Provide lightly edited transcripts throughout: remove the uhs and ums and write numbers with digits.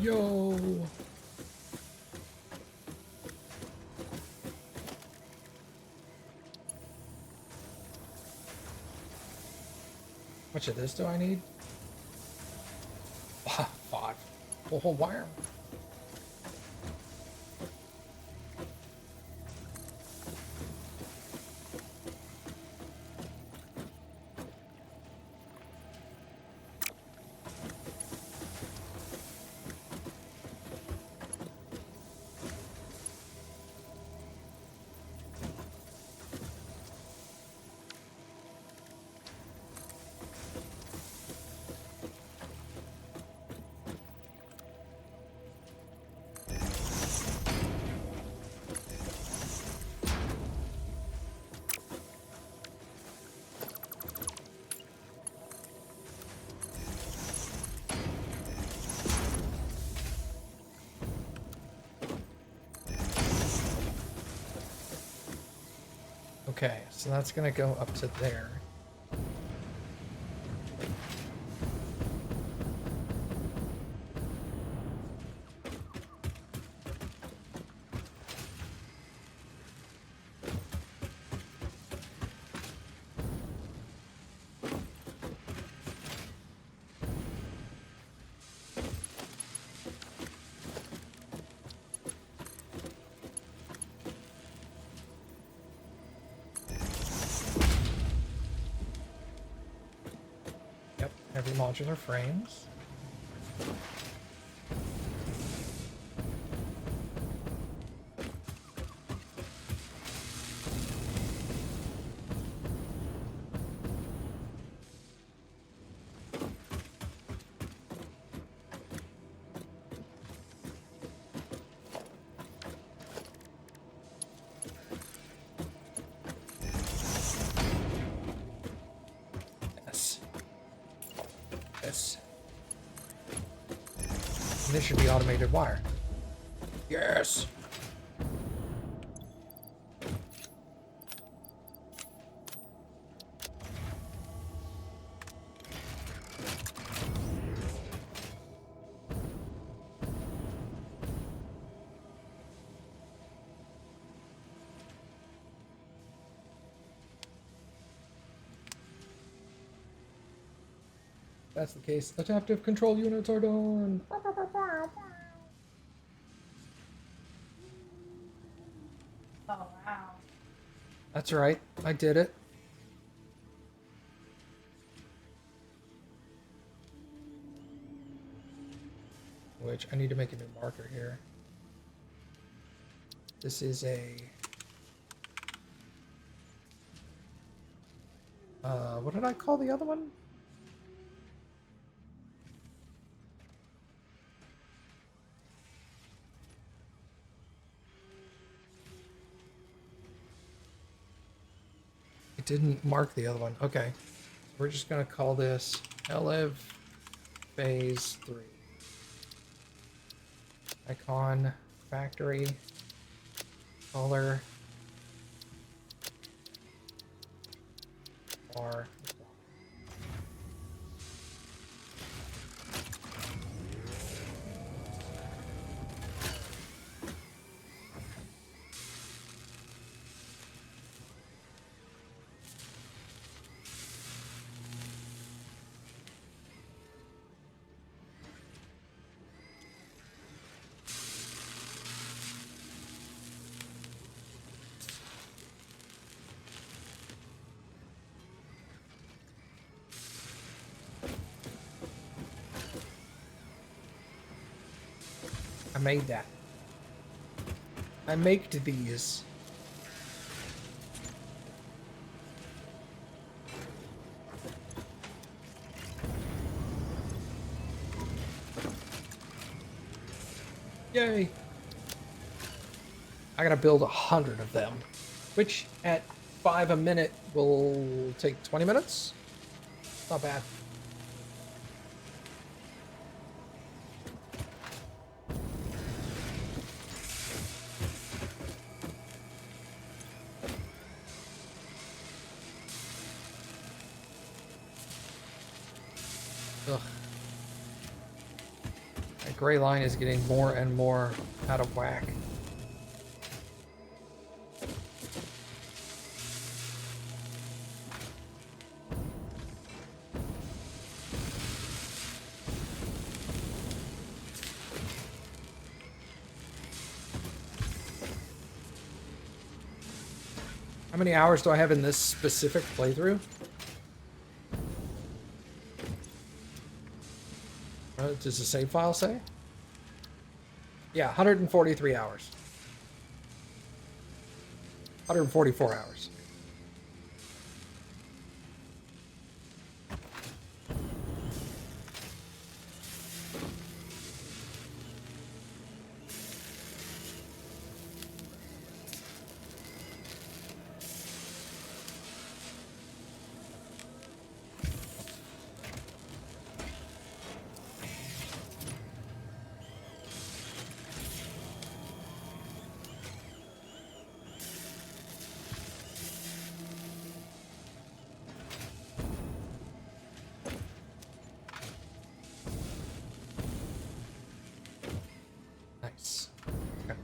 Yo! How much of this do I need? 5. Oh, wire. Okay, so that's gonna go up to there. Yep, every modular frames. Yes. Yes. And this should be automated wire. Yes! If that's the case, adaptive control units are done. Oh, wow. That's right, I did it. Which I need to make a new marker here. This is a what did I call the other one? It didn't mark the other one. Okay. We're just gonna call this LIV phase 3. Icon, factory, color, bar. I made that. I maked these. Yay! I gotta build 100 of them, which at 5 a minute will take 20 minutes. Not bad. Ugh. gray line is getting more and more out of whack. How many hours do I have in this specific playthrough? Does the save file say? Yeah, 143 hours. 144 hours. Nice. Okay.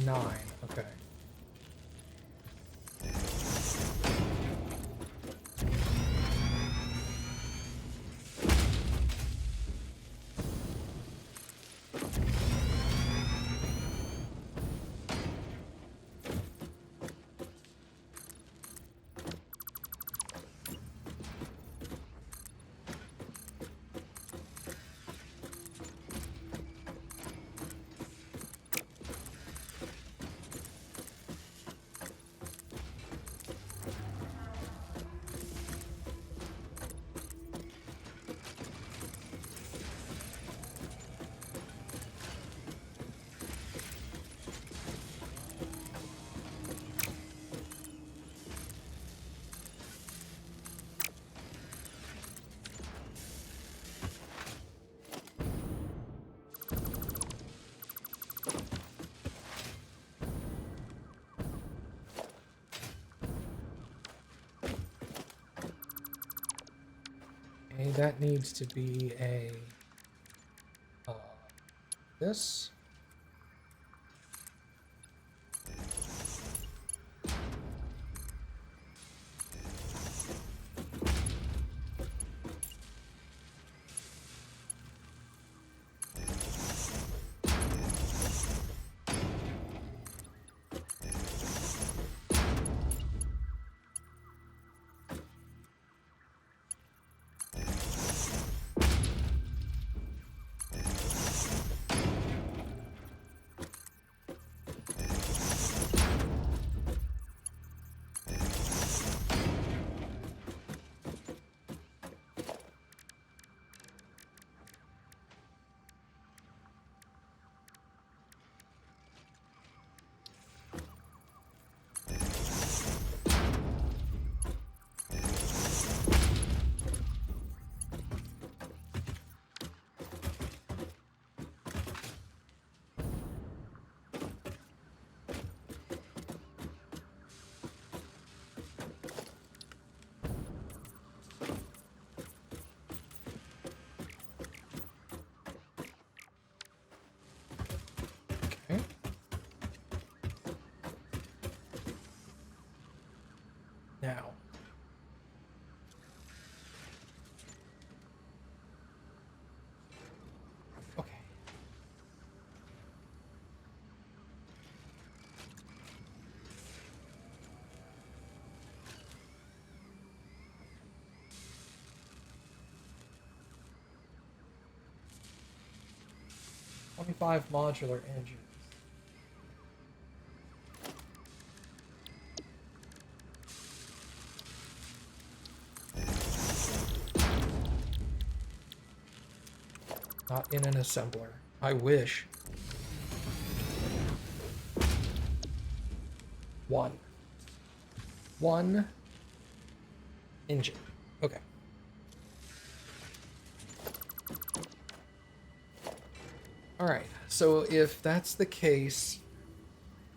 Nine. Okay. Okay, that needs to be a this. Okay. Now. Okay. 25 modular engines. Not in an assembler. I wish. One engine. Okay. Alright, so if that's the case,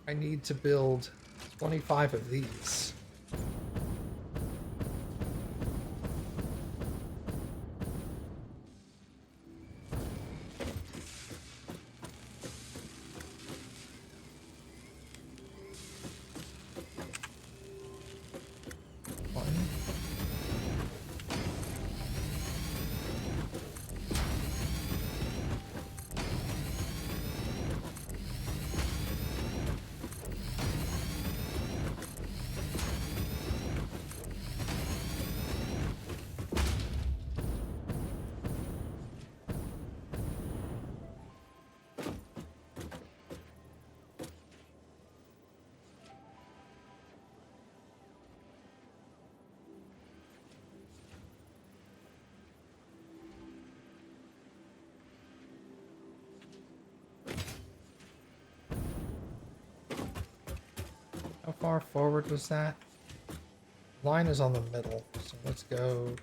I need to build 25 of these. How far forward was that? Line is on the middle, so let's go.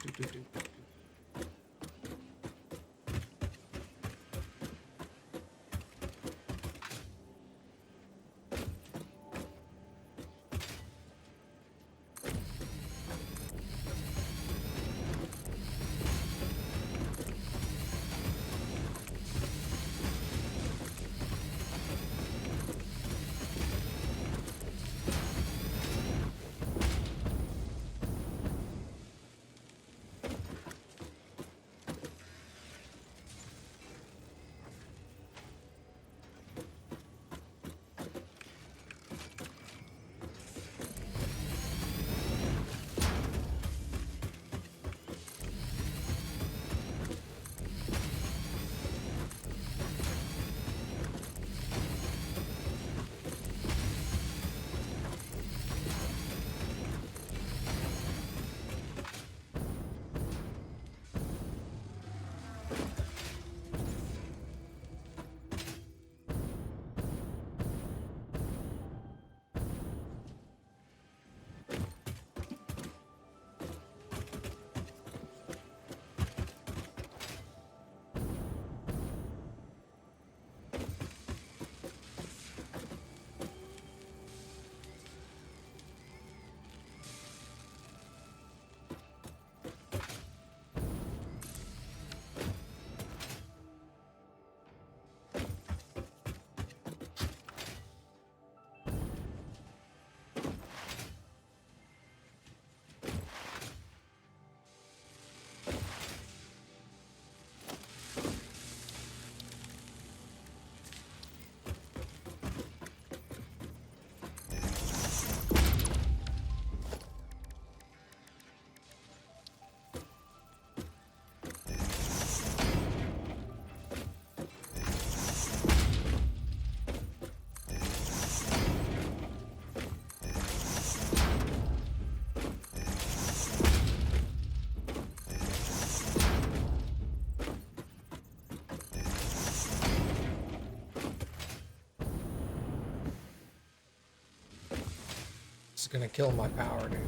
This is gonna kill my power, dude.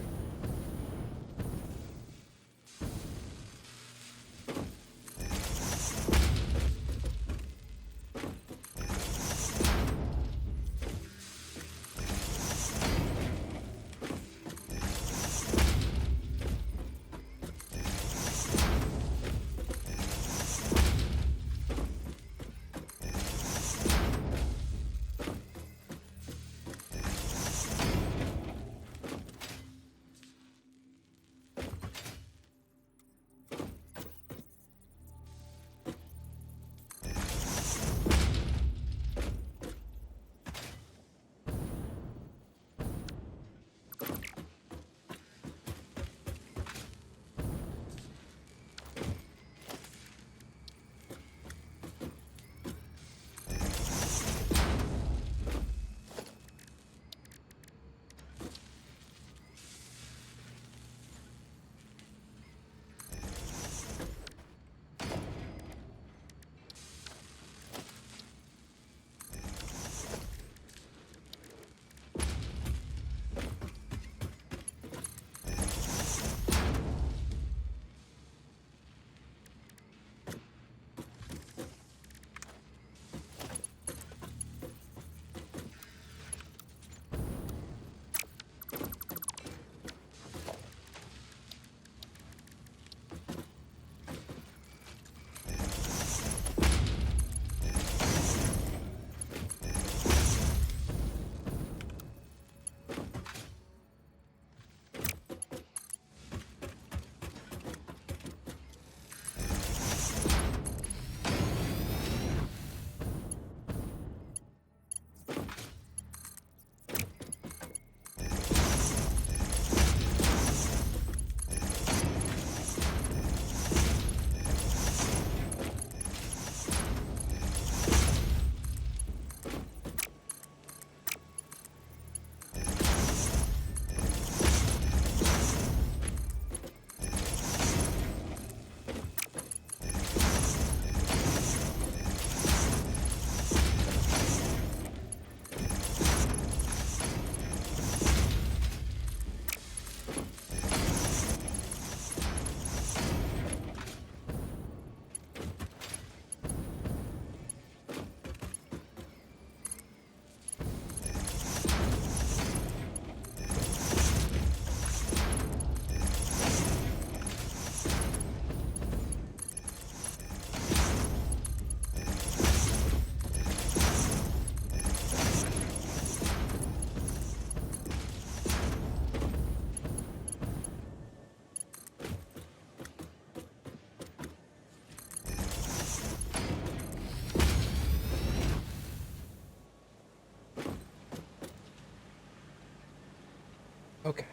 Okay.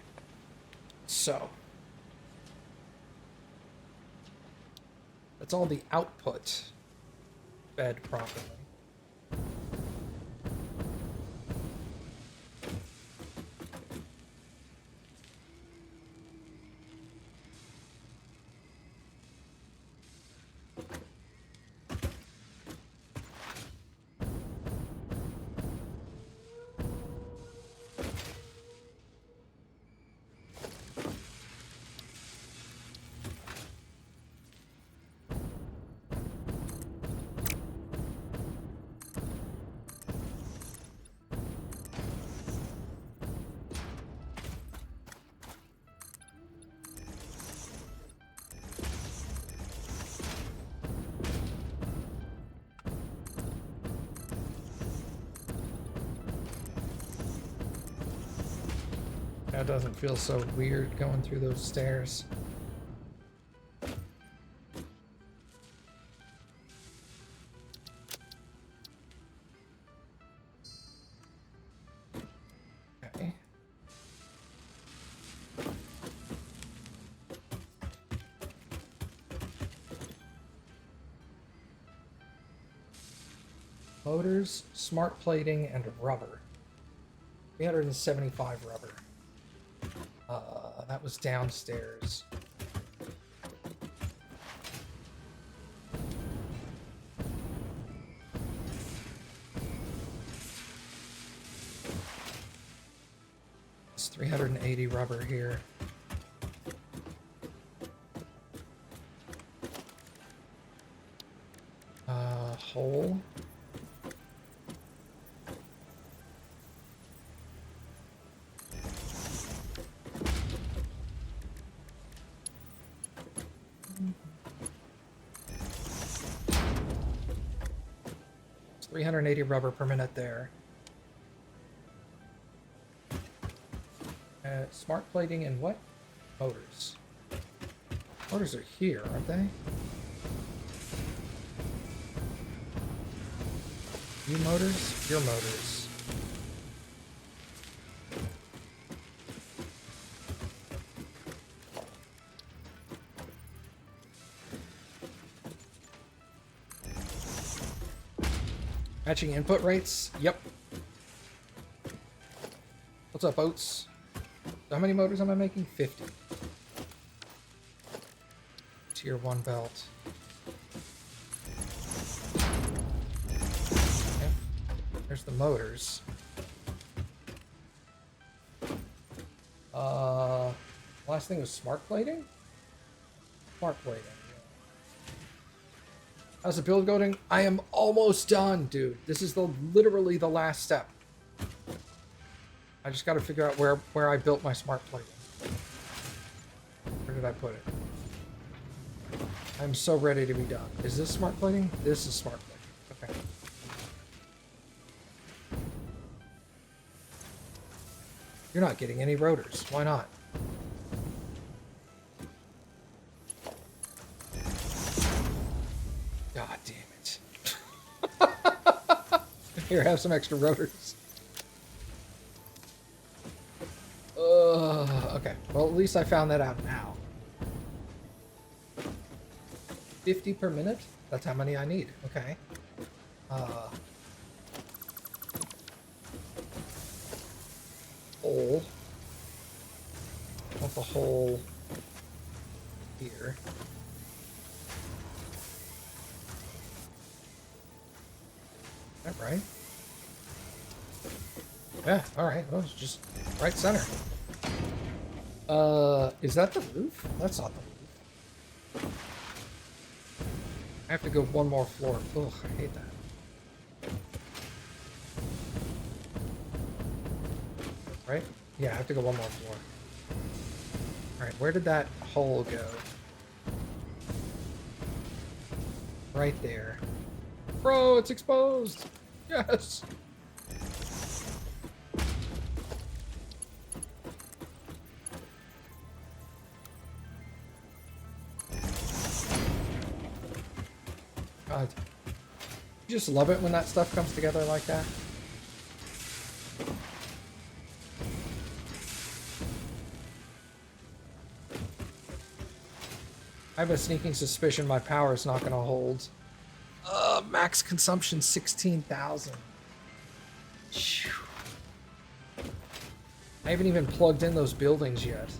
So. That's all the output fed properly. That doesn't feel so weird going through those stairs. Okay. Motors, smart plating, and rubber. 375 rubber. That was downstairs. It's 380 rubber here. Hole. It's 380 rubber per minute there. Smart plating and what? Motors. Motors are here, aren't they? You motors? Your motors. Matching input rates? Yep. What's up, Oats? How many motors am I making? 50. Tier 1 belt. Okay. There's the motors. Last thing was smart plating? Smart plating. How's the build going? I am almost done, dude. This is literally the last step. I just got to figure out where I built my smart plating. Where did I put it? I'm so ready to be done. Is this smart plating? This is smart plating. Okay. You're not getting any rotors. Why not? God damn it. Here, have some extra rotors. Okay. Well, at least I found that out now. 50 per minute? That's how many I need. Okay. Hole. I want the hole here. Is that right? Yeah, alright. Well, it's just right center. Is that the roof? That's not the roof. I have to go one more floor. Ugh, I hate that. Right? Yeah, I have to go one more floor. Alright, where did that hole go? Right there. Bro, it's exposed! Yes! God. You just love it when that stuff comes together like that. I have a sneaking suspicion my power is not going to hold. Max consumption 16,000. I haven't even plugged in those buildings yet.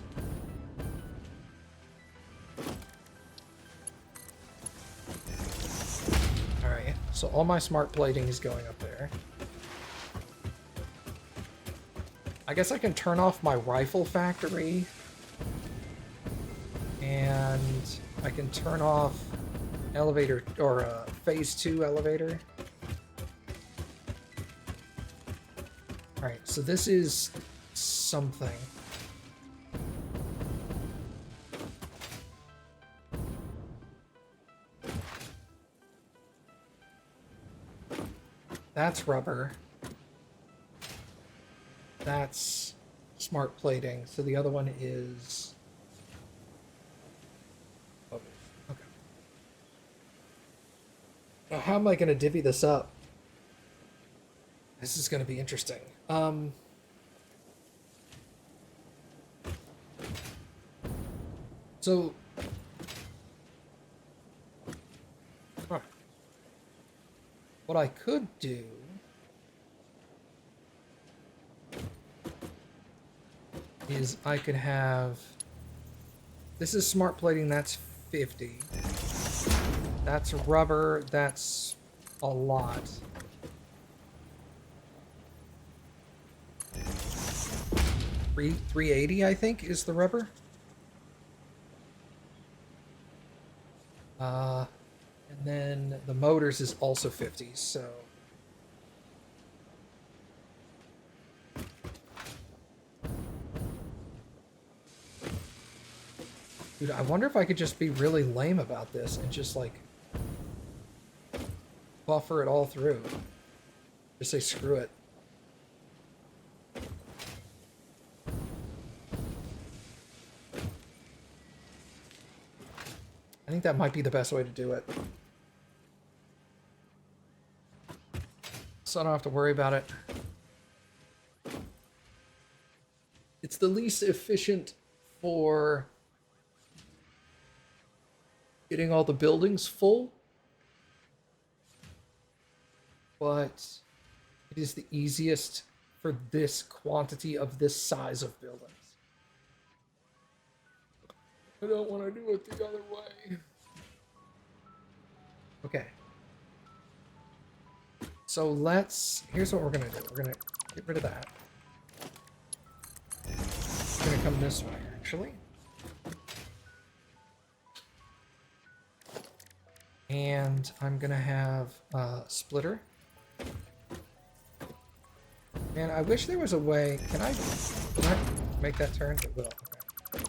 Alright, so all my smart plating is going up there. I guess I can turn off my rifle factory. And I can turn off elevator, or phase 2 elevator. Alright, so this is something. That's rubber. That's smart plating. So the other one is... Oh, okay. Now how am I going to divvy this up? This is going to be interesting. So... Huh. What I could do... is I could have... This is smart plating, that's 50. That's rubber, that's a lot. $380, I think, is the rubber. And then the motors is also 50, so... Dude, I wonder if I could just be really lame about this and just, like, buffer it all through. Just say, screw it. I think that might be the best way to do it. So I don't have to worry about it. It's the least efficient for getting all the buildings full, but it is the easiest for this quantity of this size of buildings. I don't want to do it the other way. Okay. So here's what we're going to do. We're going to get rid of that. We're going to come this way, actually. And I'm going to have a splitter. Man, I wish there was a way... Can I make that turn? It will. Okay.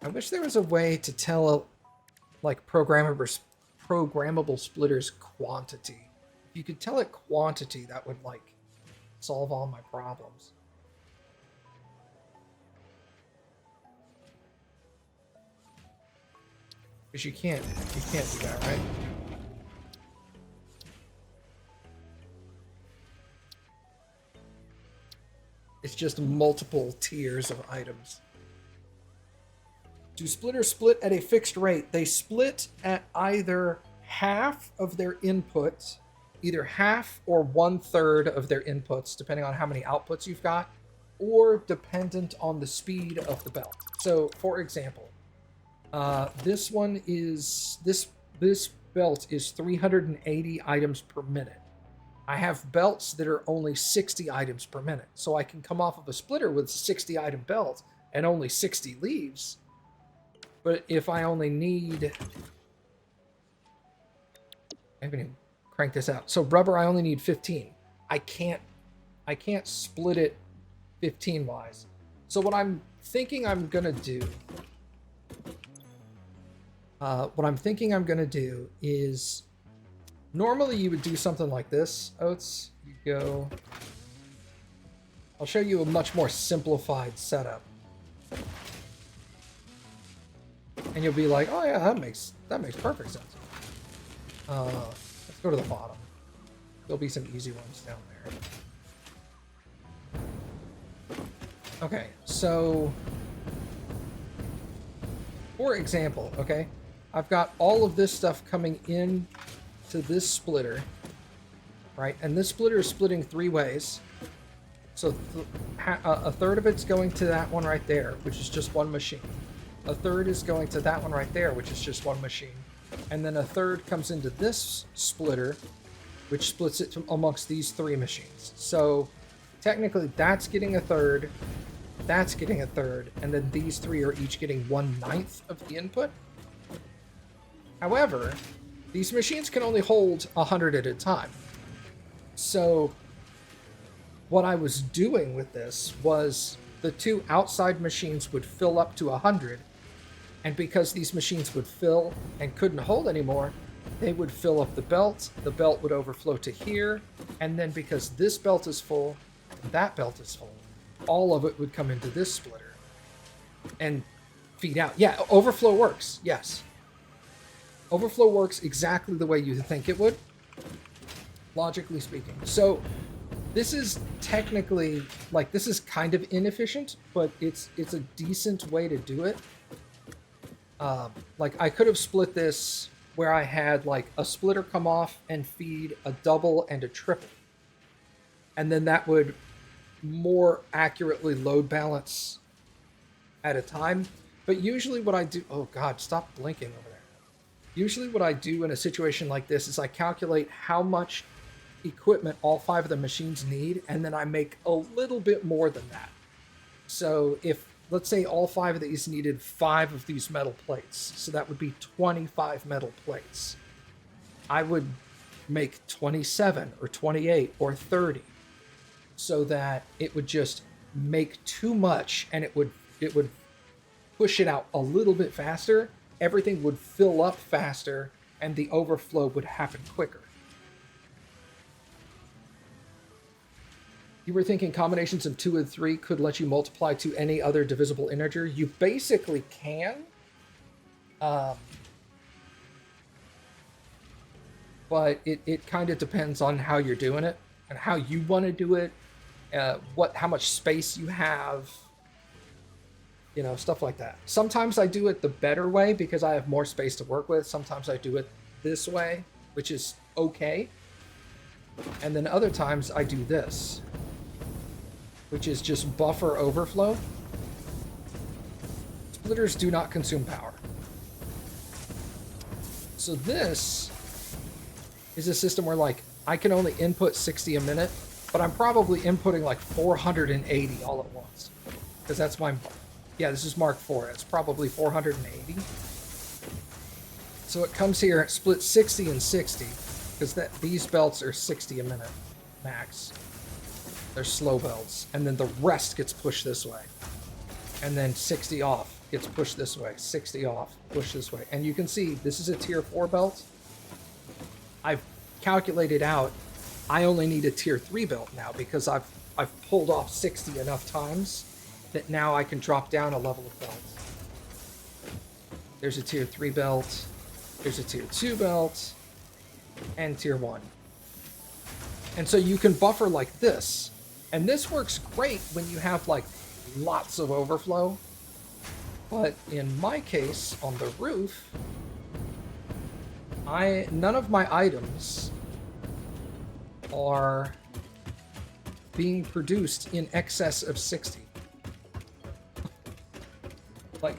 I wish there was a way to tell, like, programmable splitters quantity. If you could tell it quantity, that would, like, solve all my problems. Because you can't do that, right? It's just multiple tiers of items. Do splitters split at a fixed rate? They split at either half of their inputs, either half or 1/3 of their inputs, depending on how many outputs you've got, or dependent on the speed of the belt. So, for example, this belt is 380 items per minute. I have belts that are only 60 items per minute. So I can come off of a splitter with a 60 item belt and only 60 leaves. But if I only need... I haven't even cranked this out. So rubber, I only need 15. I can't split it 15 wise. So what I'm thinking I'm gonna do... is... Normally you would do something like this, Oats. You go... I'll show you a much more simplified setup. And you'll be like, oh yeah, that makes perfect sense. Let's go to the bottom. There'll be some easy ones down there. Okay, so... For example, okay? I've got all of this stuff coming in to this splitter, right? And this splitter is splitting 3 ways. So a third of it's going to that one right there, which is just one machine. A third is going to that one right there, which is just one machine. And then a third comes into this splitter, which splits it amongst these 3 machines. So technically that's getting a third, that's getting a third, and then these 3 are each getting 1/9 of the input. However, these machines can only hold 100 at a time. So what I was doing with this was the 2 outside machines would fill up to 100, and because these machines would fill and couldn't hold anymore, they would fill up the belt would overflow to here, and then because this belt is full, that belt is full, all of it would come into this splitter and feed out. Yeah, overflow works, yes. Overflow works exactly the way you think it would, logically speaking. So this is technically, like, this is kind of inefficient, but it's a decent way to do it. Like, I could have split this where I had, like, a splitter come off and feed a double and a triple. And then that would more accurately load balance at a time. But usually what I do... Oh, God, stop blinking over there. Usually what I do in a situation like this is I calculate how much equipment all 5 of the machines need, and then I make a little bit more than that. So if, let's say, all 5 of these needed 5 of these metal plates, so that would be 25 metal plates, I would make 27 or 28 or 30, so that it would just make too much, and it would push it out a little bit faster. Everything would fill up faster, and the overflow would happen quicker. You were thinking combinations of 2 and 3 could let you multiply to any other divisible integer. You basically can. But it kind of depends on how you're doing it and how you want to do it, how much space you have, you know, stuff like that. Sometimes I do it the better way because I have more space to work with. Sometimes I do it this way, which is okay. And then other times I do this, which is just buffer overflow. Splitters do not consume power. So this is a system where, like, I can only input 60 a minute, but I'm probably inputting like 480 all at once. Because that's my... Yeah, this is Mark IV. It's probably 480. So it comes here, it splits 60 and 60, because these belts are 60 a minute max. They're slow belts, and then the rest gets pushed this way. And then 60 off gets pushed this way, 60 off, push this way. And you can see this is a tier 4 belt. I've calculated out I only need a tier 3 belt now because I've pulled off 60 enough times that now I can drop down a level of belts. There's a tier 3 belt, there's a tier 2 belt, and tier 1. And so you can buffer like this. And this works great when you have, like, lots of overflow. But in my case, on the roof, none of my items are being produced in excess of 60. Like,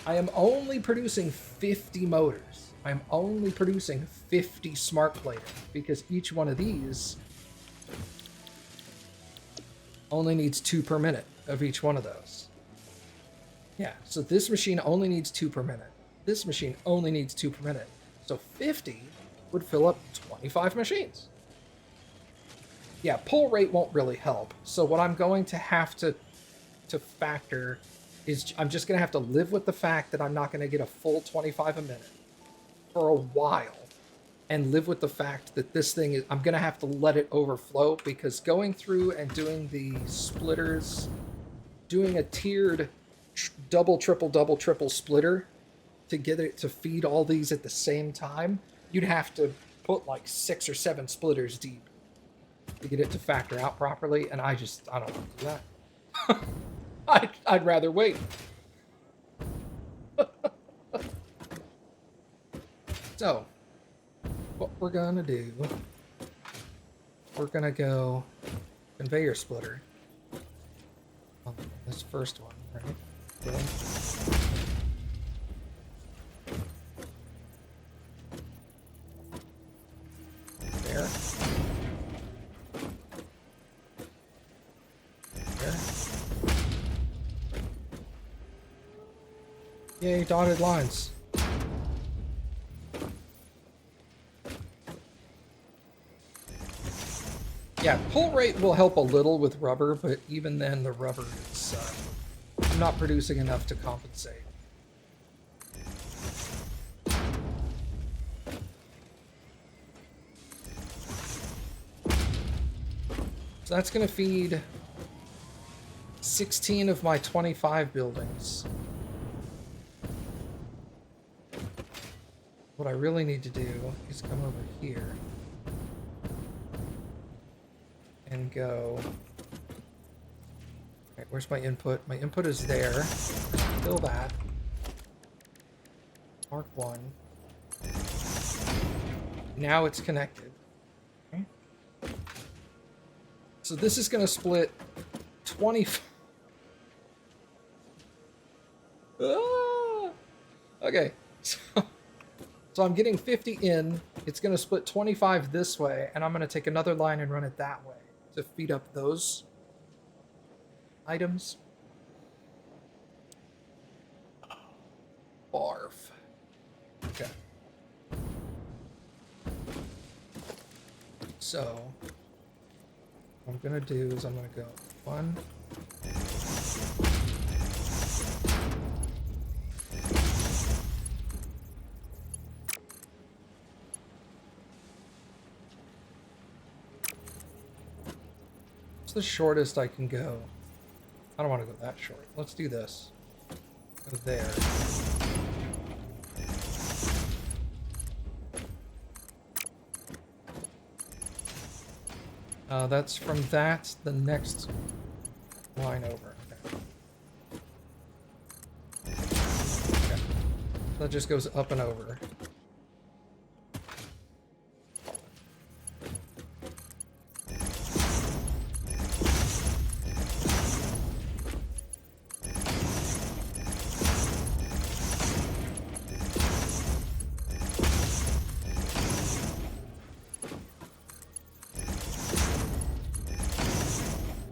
I am only producing 50 motors. I'm only producing 50 smart plating because each one of these only needs 2 per minute of each one of those. Yeah, so this machine only needs 2 per minute. This machine only needs 2 per minute. So 50 would fill up 25 machines. Yeah, pull rate won't really help. So what I'm going to have to factor is I'm just going to have to live with the fact that I'm not going to get a full 25 a minute for a while. And live with the fact that this thing is, I'm going to have to let it overflow, because going through and doing the splitters, doing a tiered double, triple splitter to get it to feed all these at the same time, you'd have to put like 6 or 7 splitters deep to get it to factor out properly. And I don't want to do that. I'd rather wait. So, what we're gonna do, we're gonna go conveyor splitter on this first one, right? Boom. There. There. Yay, dotted lines. Yeah, pull rate will help a little with rubber, but even then the rubber is I'm not producing enough to compensate. So that's going to feed 16 of my 25 buildings. What I really need to do is come over here and go... Alright, where's my input? My input is there. Fill that. Mark 1. Now it's connected. Okay. So this is going to split 20... Ah! Okay, so I'm getting 50 in. It's going to split 25 this way, and I'm going to take another line and run it that way to feed up those items. Barf. Okay. So, what I'm going to do is I'm going to go 1... It's the shortest I can go. I don't want to go that short. Let's do this. Go there. That's from that, the next line over. Okay. Okay. That just goes up and over.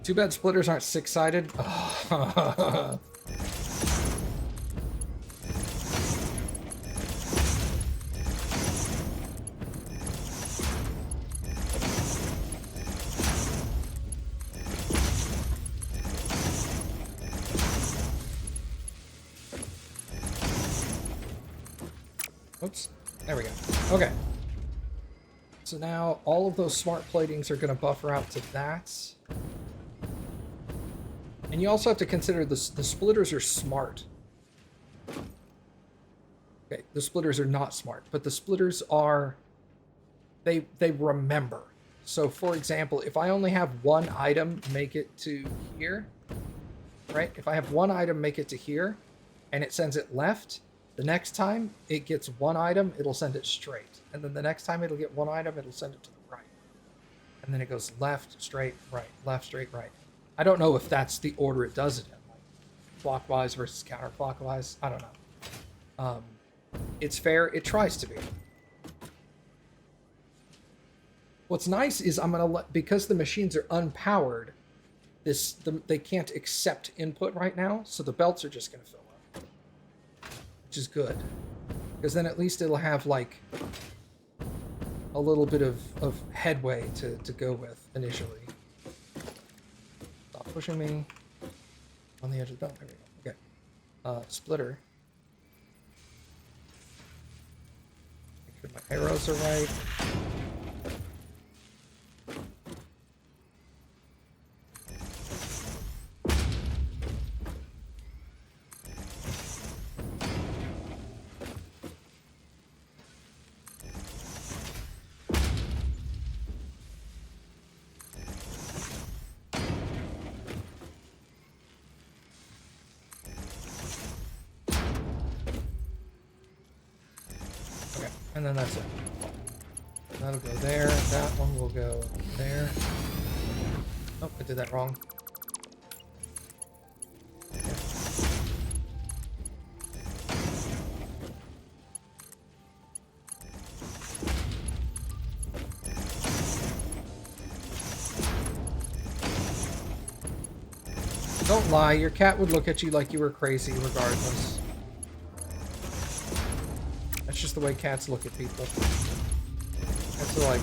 Too bad splitters aren't six-sided. Oh. Oops. There we go. Okay. So now all of those smart platings are going to buffer out to that. And you also have to consider the splitters are smart. Okay, the splitters are not smart, but the splitters are, they remember. So for example, if I only have one item make it to here, right? If I have one item make it to here and it sends it left, the next time it gets one item, it'll send it straight. And then the next time it'll get one item, it'll send it to the right. And then it goes left, straight, right, left, straight, right. I don't know if that's the order it does it in, like clockwise versus counterclockwise. I don't know. It's fair. It tries to be. What's nice is I'm gonna let, because the machines are unpowered, they can't accept input right now, so the belts are just gonna fill up, which is good, because then at least it'll have like a little bit of headway to go with initially. Pushing me on the edge of the belt. There we go. Okay. Splitter. Make sure my arrows are right. And then that's it. That'll go there. That one will go there. Oh, I did that wrong. Don't lie, your cat would look at you like you were crazy regardless. That's just the way cats look at people. Cats are like...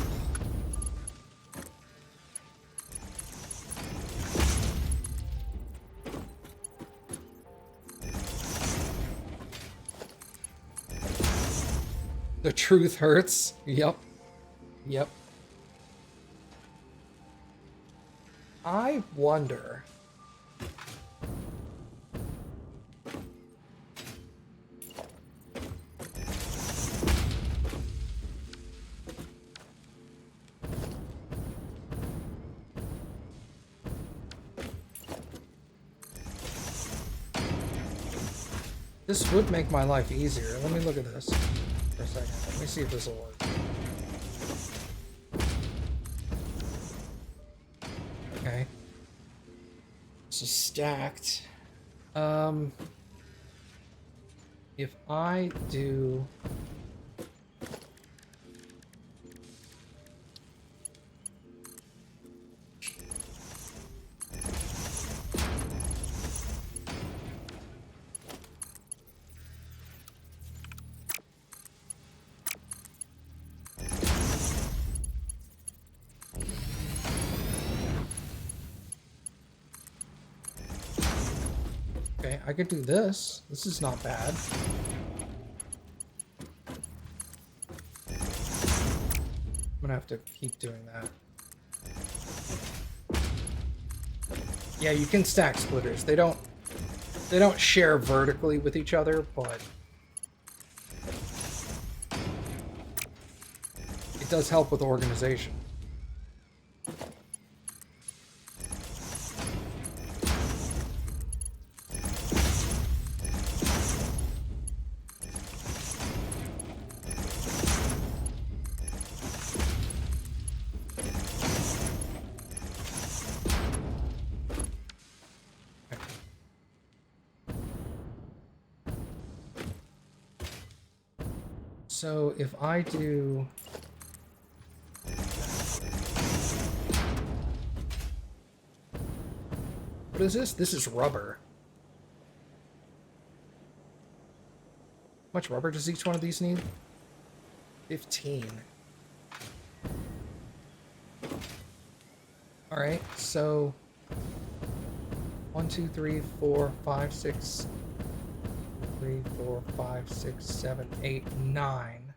The truth hurts. Yep. Yep. I wonder... This would make my life easier. Let me look at this for a second. Let me see if this will work. Okay. This is stacked. If I do... Okay, I could do this. This is not bad. I'm gonna have to keep doing that. Yeah, you can stack splitters. They don't share vertically with each other, but it does help with organization. So if I do... What is this? This is rubber. How much rubber does each one of these need? 15. Alright, so... 1, 2, 3, 4, 5, 6... 3, 4, 5, 6, 7, 8, 9.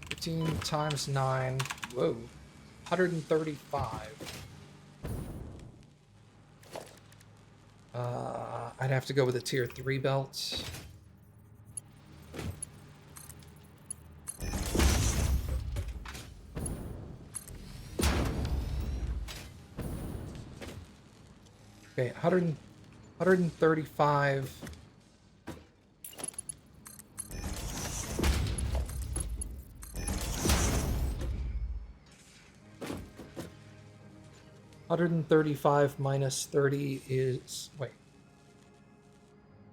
15 times 9. Whoa. 135. I'd have to go with a tier 3 belt. Okay, 135. 135 minus 30 is... Wait.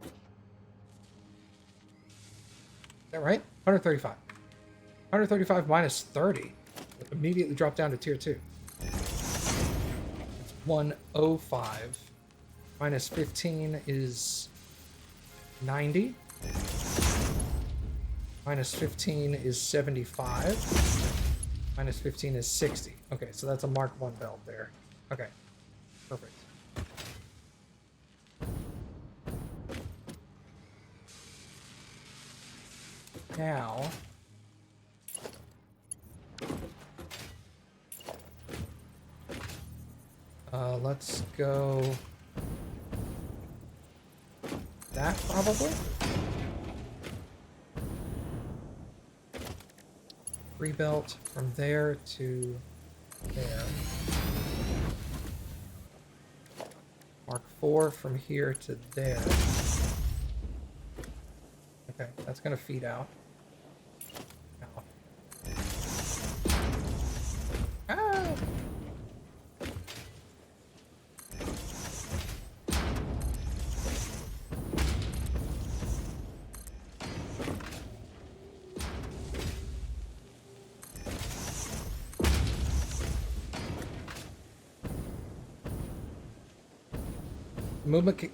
Is that right? 135. 135 minus 30. Immediately drop down to tier 2. It's 105. Minus 15 is 90. Minus 15 is 75. Minus 15 is 60. Okay, so that's a Mark 1 belt there. Okay, perfect. Now, let's go that probably. Rebelt from there to there. Mark 4 from here to there. Okay, that's gonna feed out.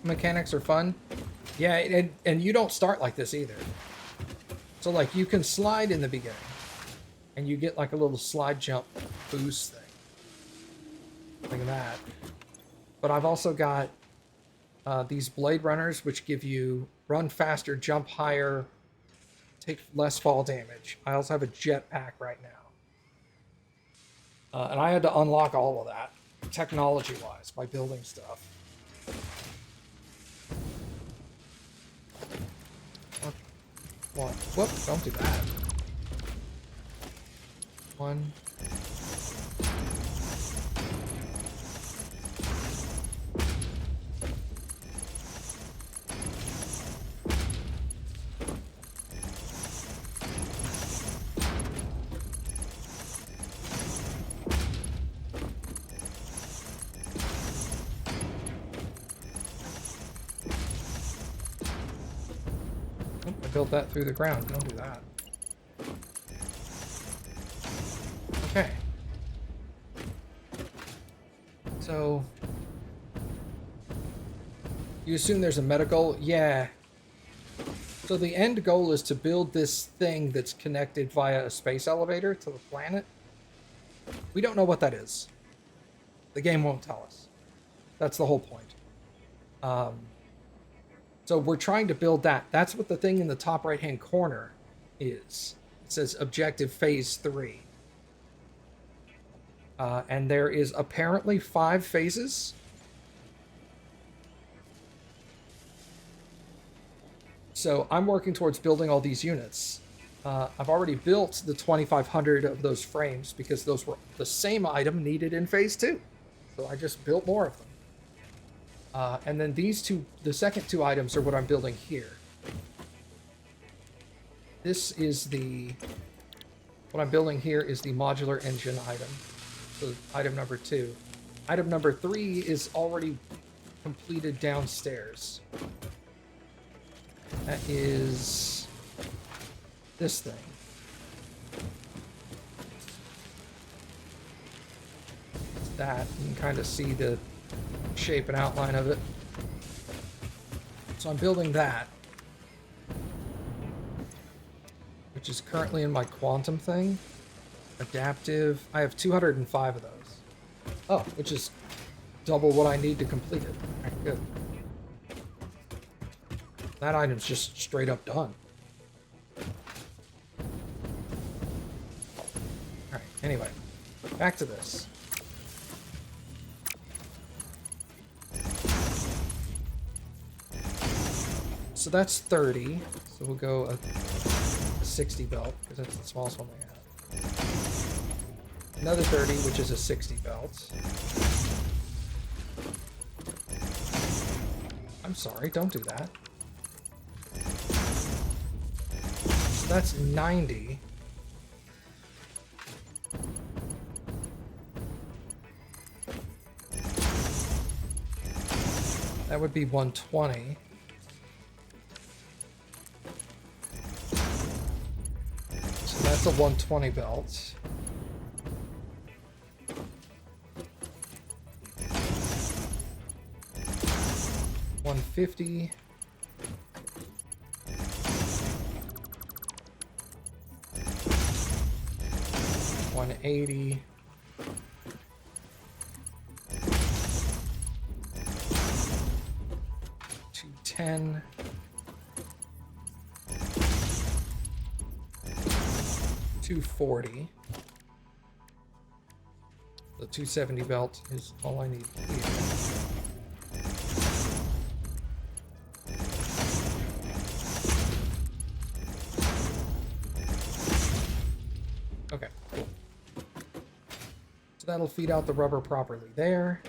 mechanics are fun. Yeah, and you don't start like this either. So like you can slide in the beginning, and you get like a little slide jump boost thing, like that. But I've also got these blade runners, which give you run faster, jump higher, take less fall damage. I also have a jetpack right now. And I had to unlock all of that, technology-wise, by building stuff. What? Whoop, don't do that. One. I built that through the ground. Don't do that. Okay. So, you assume there's a meta goal? Yeah. So the end goal is to build this thing that's connected via a space elevator to the planet. We don't know what that is. The game won't tell us. That's the whole point. So we're trying to build that. That's what the thing in the top right-hand corner is. It says Objective Phase 3. And there is apparently 5 phases. So I'm working towards building all these units. I've already built the 2,500 of those frames because those were the same item needed in Phase 2. So I just built more of them. And then these two, the second 2 items are what I'm building here. This is what I'm building here is the modular engine item. So item number 2. Item number 3 is already completed downstairs. That is this thing. It's that. You can kind of see the shape and outline of it. So I'm building that, which is currently in my quantum thing. Adaptive. I have 205 of those. Oh, which is double what I need to complete it. Okay, good. That item's just straight up done. Alright, anyway. Back to this. So that's 30. So we'll go a 60 belt, because that's the smallest one we have. Another 30, which is a 60 belt. I'm sorry, don't do that. So that's 90. That would be 120. So that's a 120 belt. $150. $180. $210. $240. The 270 belt is all I need here. Okay, cool. So that'll feed out the rubber properly there.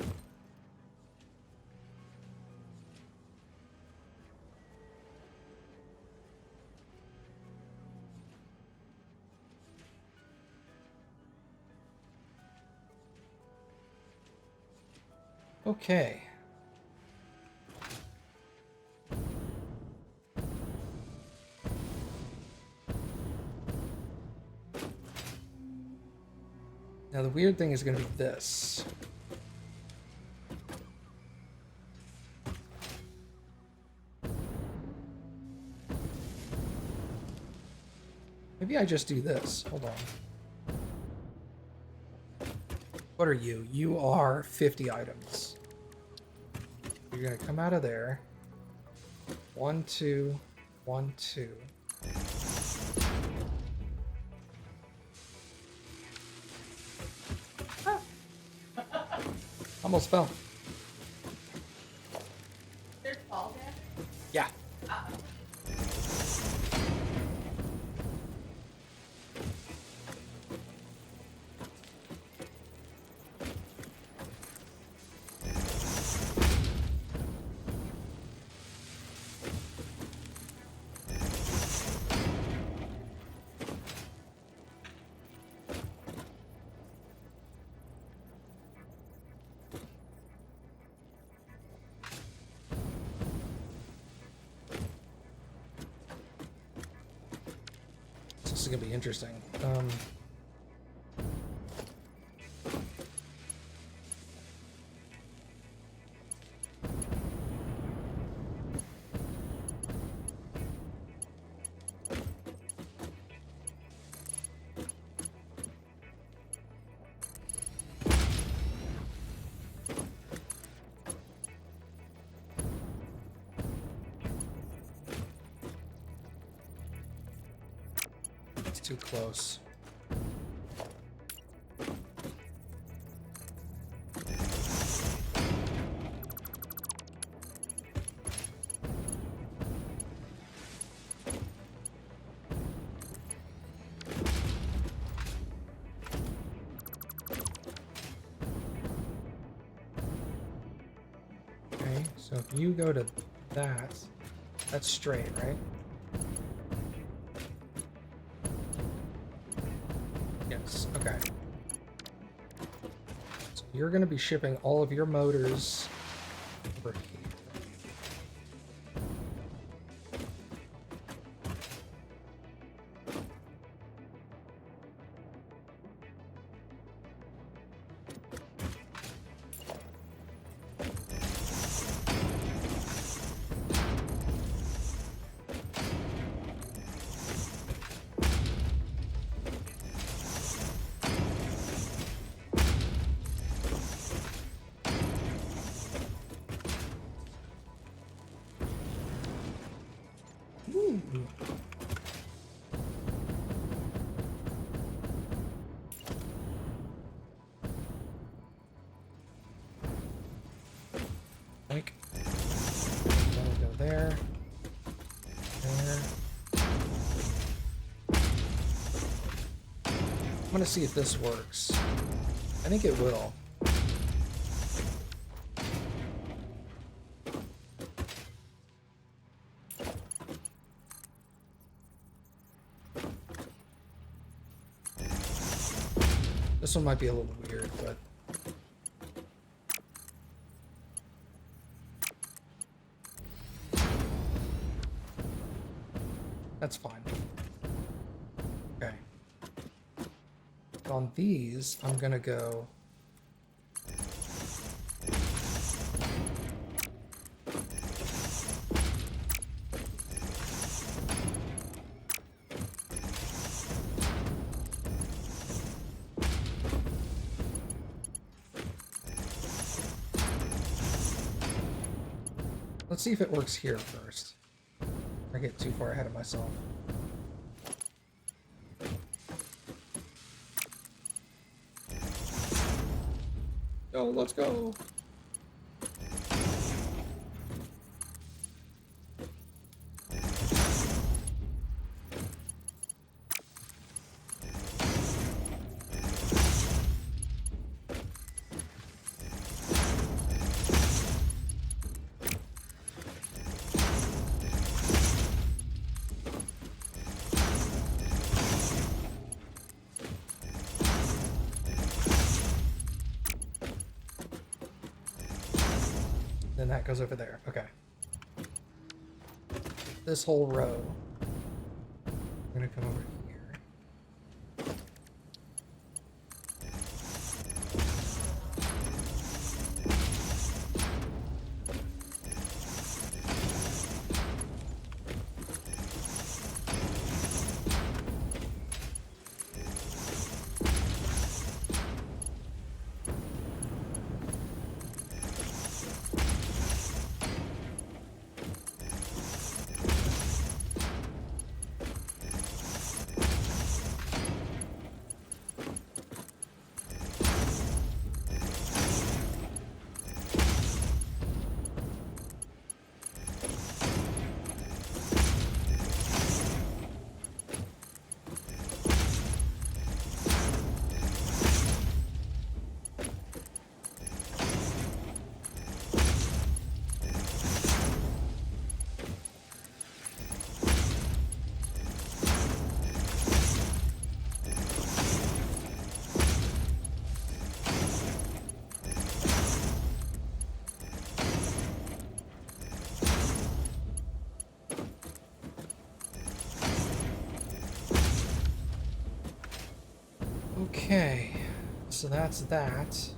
Okay. Now the weird thing is going to be this. Maybe I just do this. Hold on. What are you? You are 50 items. You're gonna come out of there. 1, 2, 1, 2. Almost fell. There's fall damage? Yeah. This is gonna be interesting. It's too close. Okay, so if you go to that, that's straight, right? Yes, okay. So you're going to be shipping all of your motors over here. Ooh. Like, go there. There. I'm gonna see if this works. I think it will. This one might be a little weird, but that's fine. Okay. On these, I'm gonna go. Let's see if it works here first. I get too far ahead of myself. Go, let's go. Then that goes over there. Okay. This whole row. I'm gonna come over here. Okay, so that's that.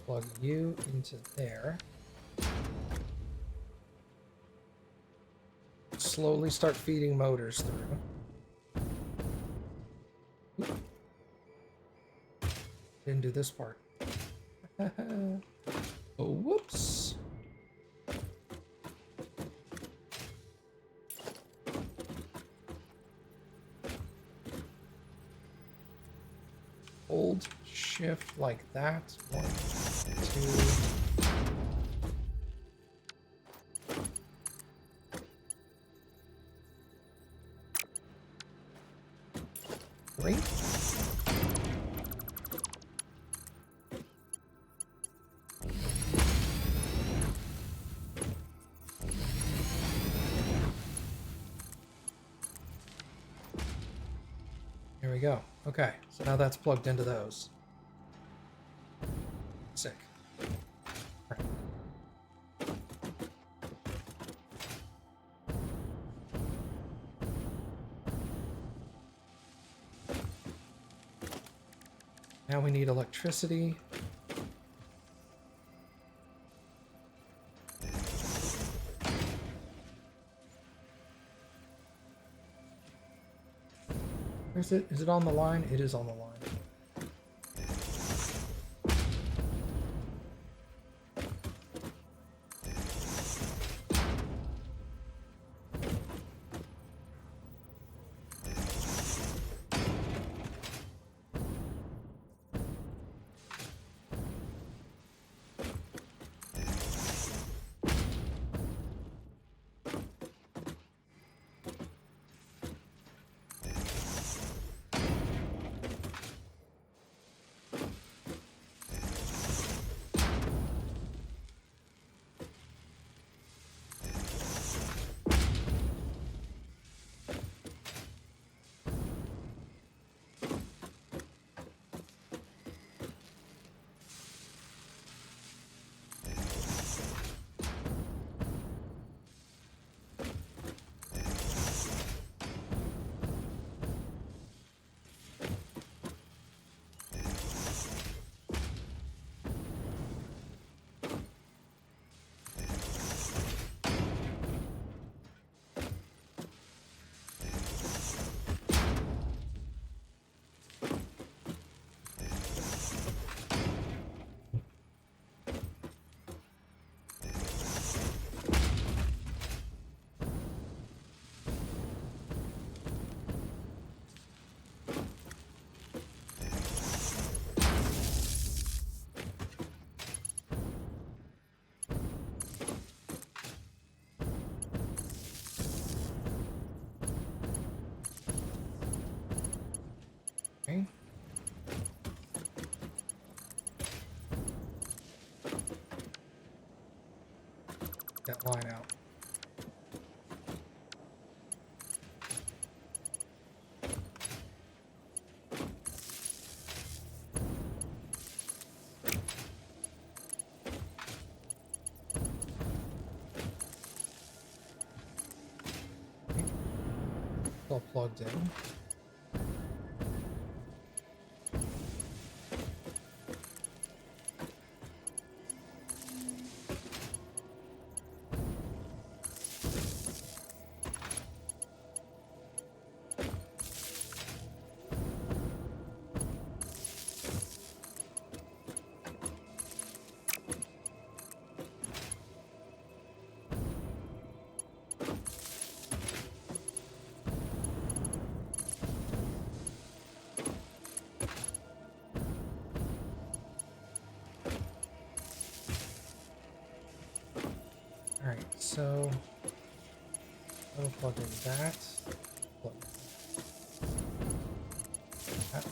Plug you into there. Slowly start feeding motors through. Oop. Didn't do this part. Oh, whoops. Hold shift like that. 1, 2, 3. Here we go. Okay, so now that's plugged into those. Sick. All right. Now we need electricity. Where's it? Is it on the line? It is on the line. Okay. That line out. Okay. It's all plugged in. Alright, so I'll plug in that. Plug in that.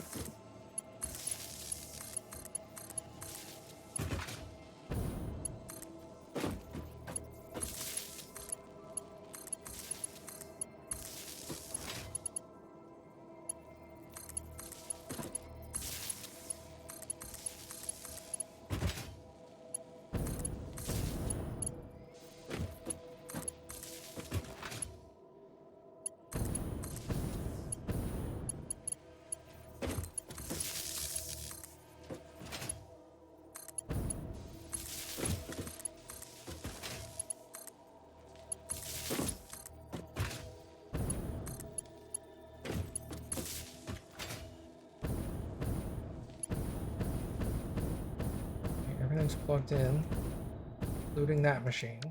Everything's plugged in, including that machine.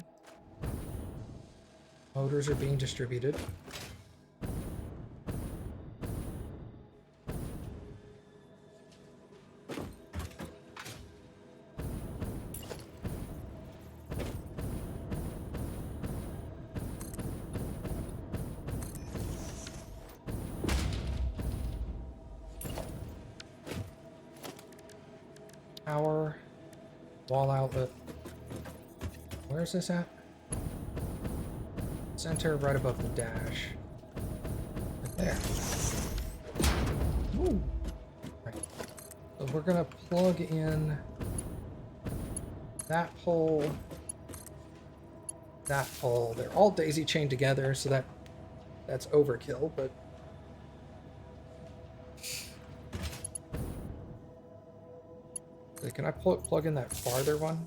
Motors are being distributed. Power, wall outlet. Where's this at? Center, right above the dash. Right there. Ooh. Right. So we're gonna plug in that pole, that pole. They're all daisy chained together, so that's overkill, but can I plug in that farther one?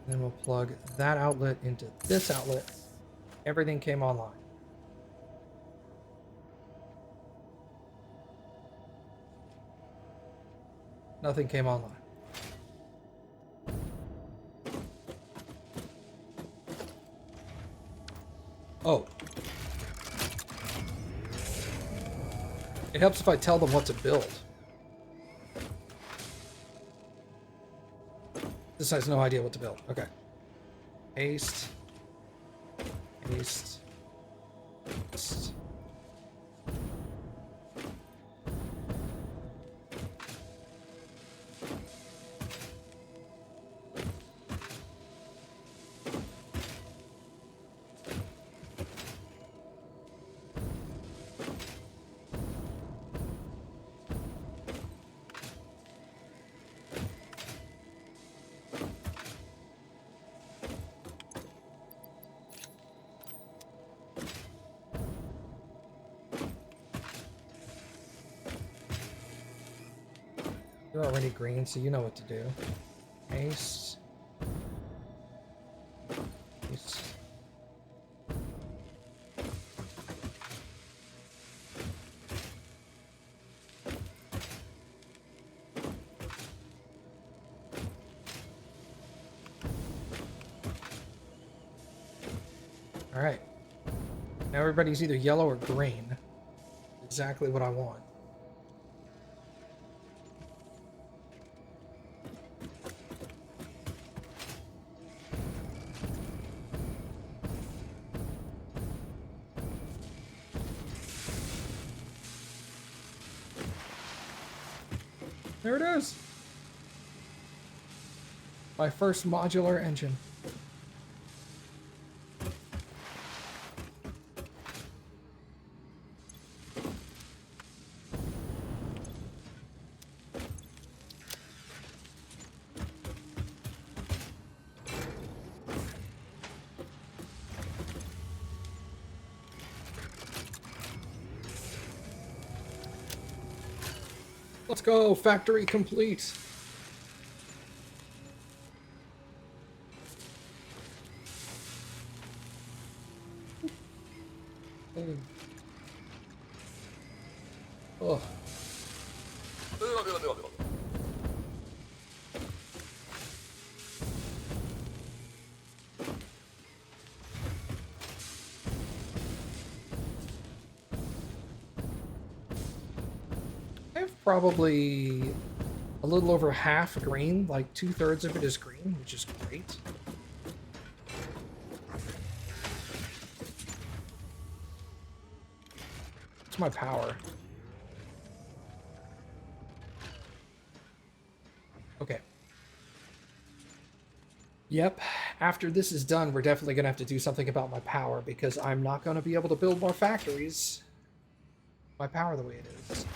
Then we'll plug that outlet into this outlet. Everything came online. Nothing came online. Oh. It helps if I tell them what to build. This has no idea what to build. Okay. Paste. Paste. Paste. You're already green, so you know what to do. Paste. Paste. All right. Now everybody's either yellow or green. Exactly what I want. There it is. My first modular engine. Let's go, factory complete. Oh. I have probably a little over half green, like 2/3 of it is green, which is great. What's my power? Okay. Yep, after this is done, we're definitely going to have to do something about my power, because I'm not going to be able to build more factories. My power the way it is.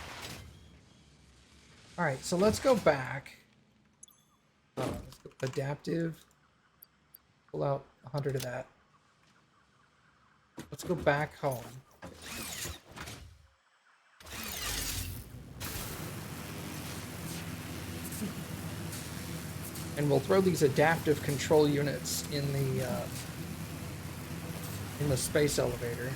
Alright, so let's go back. Let's go adaptive. Pull out 100 of that. Let's go back home. And we'll throw these adaptive control units in the space elevator.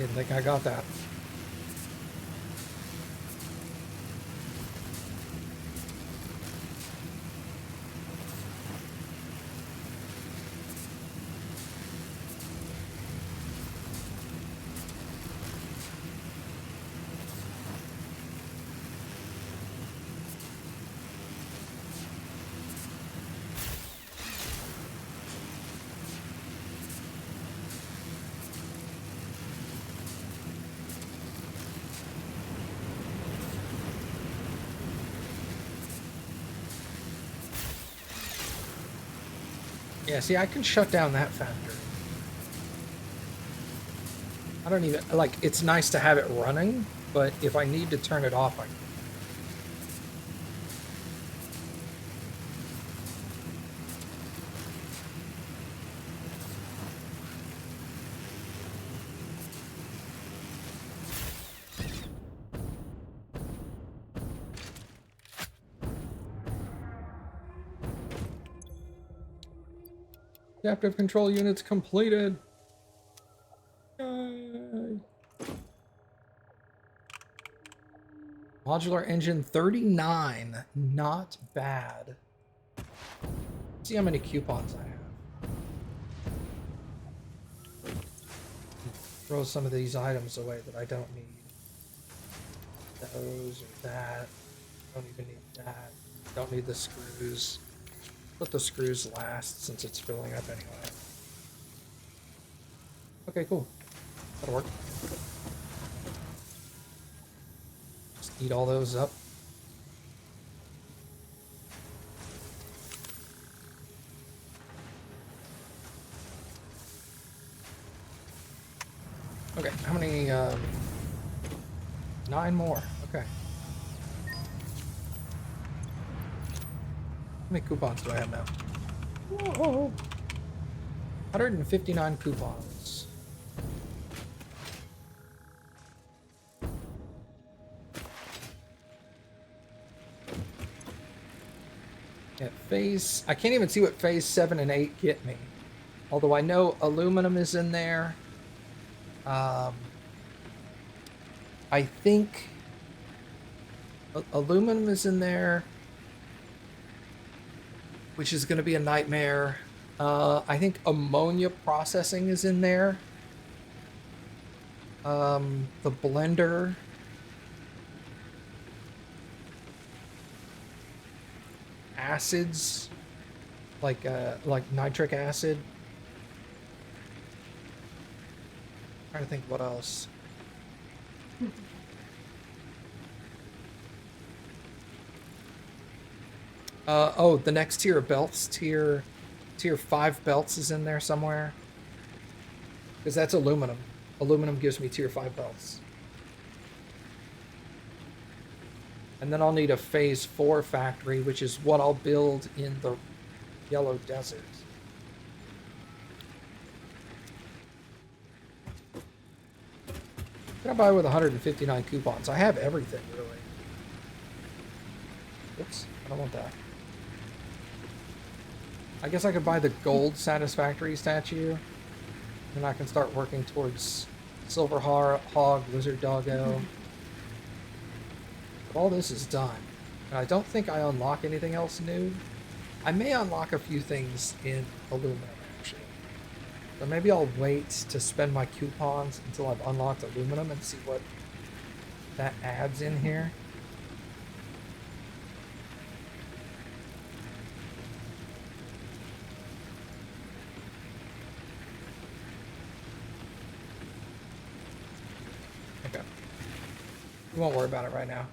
didn't think I got that. Yeah, see, I can shut down that factory. I don't even, like, it's nice to have it running, but if I need to turn it off, I can. Adaptive control units completed. Yay. Modular engine 39. Not bad. Let's see how many coupons I have. Throw some of these items away that I don't need. Those or that. Don't even need that. Don't need the screws. Let the screws last since it's filling up anyway. Okay, cool. That'll work. Just eat all those up. Okay, how many, 9 more. Okay. How many coupons do I have now? Whoa. 159 coupons. Yeah, phase... I can't even see what phase 7 and 8 get me. Although I know aluminum is in there. I think... aluminum is in there, which is going to be a nightmare. I think ammonia processing is in there. The blender. Acids, like nitric acid. Trying to think what else. Oh, the next tier of belts, tier 5 belts is in there somewhere. Because that's aluminum. Aluminum gives me tier 5 belts. And then I'll need a phase 4 factory, which is what I'll build in the Yellow Desert. What can I buy with 159 coupons? I have everything, really. Oops, I don't want that. I guess I could buy the gold Satisfactory statue. And I can start working towards Silver Hog, Lizard Doggo. But all this is done. And I don't think I unlock anything else new. I may unlock a few things in aluminum, actually. So maybe I'll wait to spend my coupons until I've unlocked aluminum and see what that adds in here. Okay. We won't worry about it right now.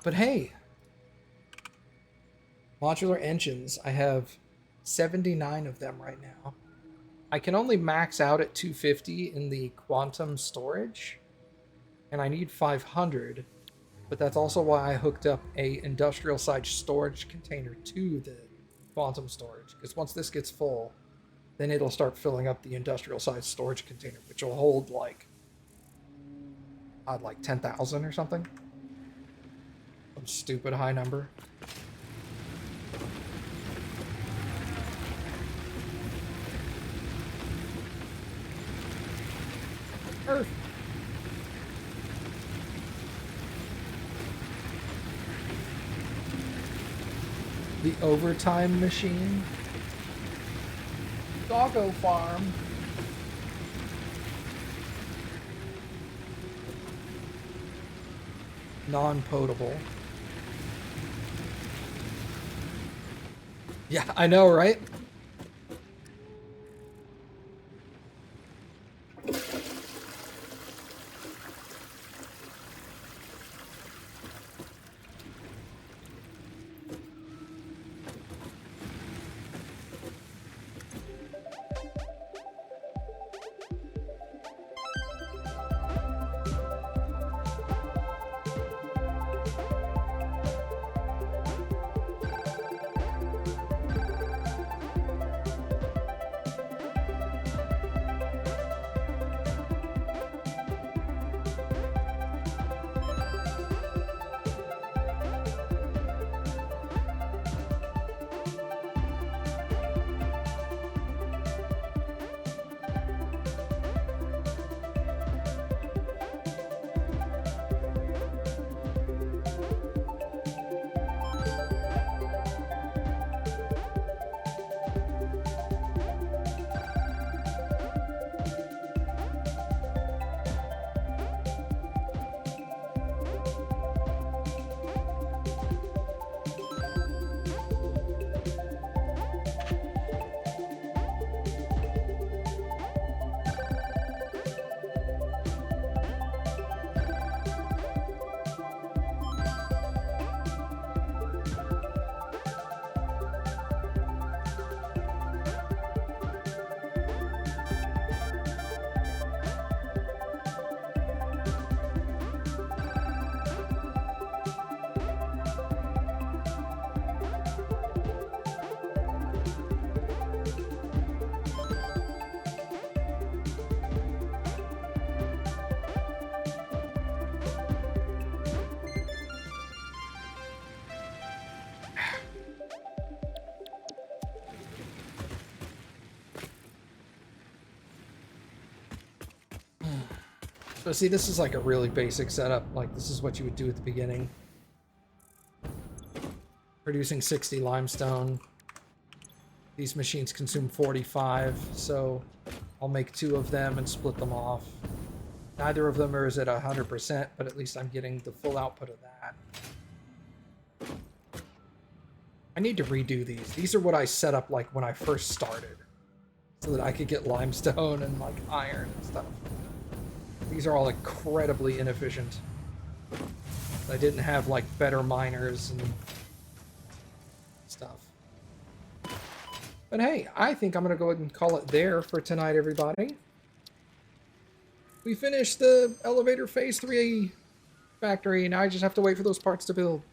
But hey, modular engines, I have 79 of them right now. I can only max out at 250 in the quantum storage, and I need 500, but that's also why I hooked up a industrial size storage container to the quantum storage, because once this gets full, then it'll start filling up the industrial size storage container, which will hold like 10,000 or something. Some stupid high number. Earth. The overtime machine. Doggo farm. Non-potable. Yeah, I know, right? So see, this is like a really basic setup. Like, this is what you would do at the beginning. Producing 60 limestone. These machines consume 45, so I'll make 2 of them and split them off. Neither of them is at 100%, but at least I'm getting the full output of that. I need to redo these. These are what I set up like when I first started, so that I could get limestone and like iron and stuff. These are all incredibly inefficient. I didn't have like better miners and stuff. But hey, I think I'm gonna go ahead and call it there for tonight, everybody. We finished the elevator phase 3 factory. Now I just have to wait for those parts to build.